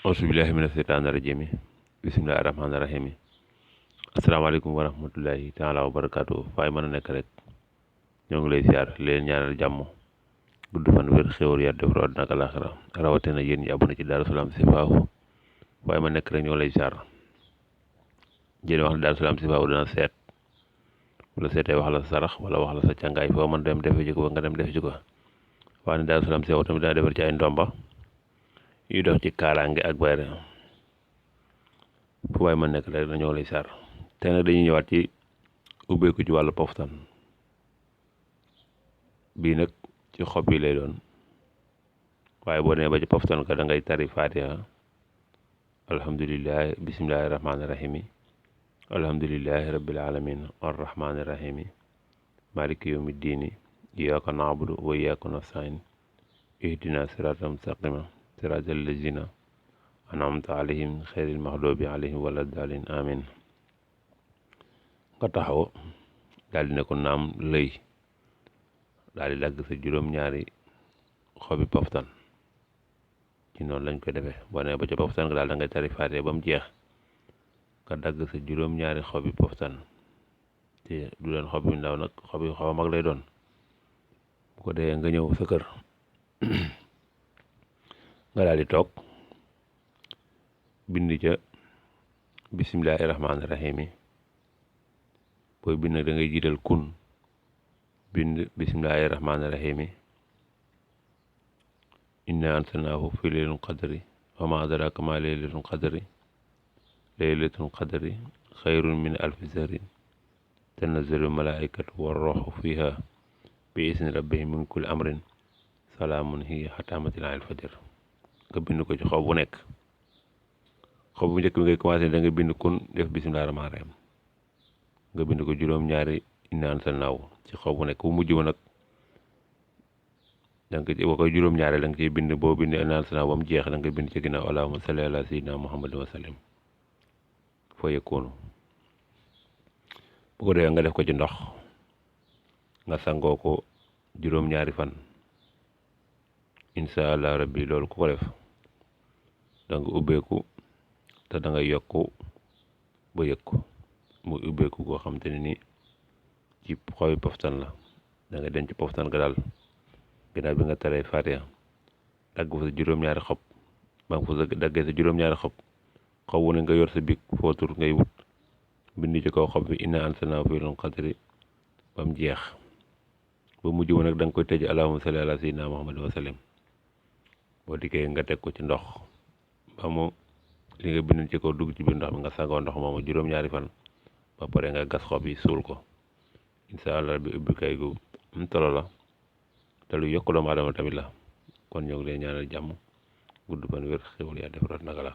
auzubillahi mina seytaani rajim bismillahi rahmaani rahim asalaamaaleykum wa rahmatullahi taala wa barakaatu faay mën a nekk rek ñoo ngi lay siyaar leen ñaanal jàmm gudd fan wér xéwal ya def root nag alaxira rawatina yéen ñi abonné ci Daaru Salaam Sifaahu waaye ma nekk rek ñoo lay siyaar jëne wax ne Daaru Salaam Sifaahu dana seet wala seetee wax la sa sarax wala wax la sa càngaay foo mën dem defe ji ko nga dem defe ji ko wax ne Daaru Salaam Sifaahu tamit dana defar ci ay ndomba yu dox ci kaaraange ak bayre fu waay ma nekk rek dañoo lay saar te nag dañuy ñëwaat ci ubbeeku ci wàllu poftan bii nag ci xob yi lay doon waaye boo nee ba ci poftan ka da ngay tari fatiha alhamdulillahi bismillahi rahmaani rahimi alhamdulillahi rabbil alamin arrahmaani rahimi maliki yawmi diini iyyaka na'budu wa iyyaka nasta'in ihdina siraatal mustaqima siraatal lazina an'amta alayhim xayril maxduubi alayhim wala daalin amin nga taxaw daal di ne ko naam lëy daal di dagg sa juróom-ñaari xobi poftan ci noonu lañ koy defee boo nee ba ca poftan nga daal da ngay tari faatee ba mu jeex nga dagg sa juróom-ñaari xobi poftan te du doon xob yu ndaw nag xob yu xaw a mag lay doon bu ko dee nga ñëw sa kër nga daal di toog bind ca bismillahi rahmaani rahim booy bind nag da ngay jiital kun bind bismillahi rahmaani rahim inna anzalnaahu fi laylatul qadri wa ma adraka ma laylatul qadri laylatul qadri xayrun min alfi shahrin tanazzalu malaikatu war ruuhu fiha bi izni rabbihim min kulli amrin salaamun hiya hattaa matla'il fajr nga bind ko ci xob bu nekk xob bu njëkk bi ngay commencé da nga bind kun def bismillahi rahmaani rahim nga bind ko juróom-ñaari inna anzalnaahu ci xob bu nekk bu mujj ba nag da nga boo koy juróom-ñaari da nga ciy bind boo bind inna anzalnaahu ba mu jeex da nga bind ci ginnaaw allahumma salli ala sayyidina muhammadin wa sallim foo yëkkoonu bu ko defee nga def ko ci ndox nga sangoo ko juróom-ñaari fan incha allah rabbi loolu ku ko def da nga ubbeeku te da nga yokku ba yëg ko mu ubbeeku koo xam te ne ni ci xobi poftan la da nga denc poftan ga daal ginnaaw bi nga taree fatiha dagg fa sa juróom-ñaari xob ba nga fa sa daggee sa juróom-ñaari xob xob wu ne nga yor sa big foo tur ngay wut bind ci kaw xob bi inna anzalnaahu fi laylatul qadri ba mu jeex ba mujj ba nag da nga koy tëj allahumma salli ala sayyidina muhammadin wa sallim boo dikkee nga teg ko ci ndox ba mu li nga bind ci kaw dugg ci biir ndox mi nga sangoo ndox moomu juróom-ñaari fan ba pare nga gas xob yi suul ko incha allah bi ubbi kay gu am tolo la te lu yokk doomu aadama tamit la kon ñoo ngi leen ñaanal jàmm gudd fan wér xéwal yaa def root naka la